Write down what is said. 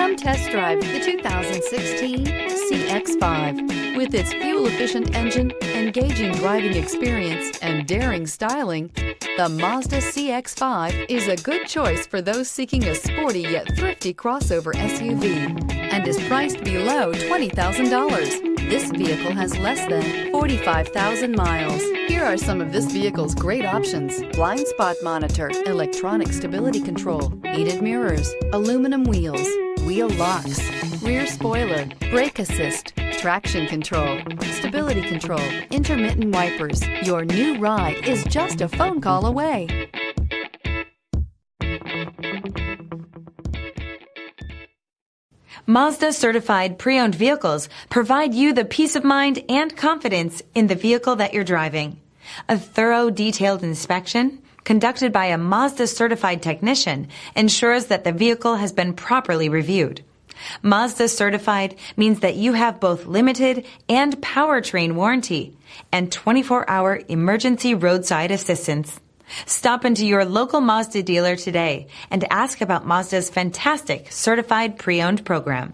Come test drive the 2016 CX-5. With its fuel-efficient engine, engaging driving experience, and daring styling, the Mazda CX-5 is a good choice for those seeking a sporty yet thrifty crossover SUV and is priced below $20,000. This vehicle has less than 45,000 miles. Here are some of this vehicle's great options: blind spot monitor, electronic stability control, heated mirrors, aluminum wheels, wheel locks, rear spoiler, brake assist, traction control, stability control, intermittent wipers. Your new ride is just a phone call away. Mazda Certified Pre-Owned vehicles provide you the peace of mind and confidence in the vehicle that you're driving. A thorough, detailed inspection conducted by a Mazda Certified technician ensures that the vehicle has been properly reviewed. Mazda Certified means that you have both limited and Powertrain Warranty and 24-hour emergency roadside assistance. Stop into your local Mazda dealer today and ask about Mazda's fantastic Certified Pre-Owned program.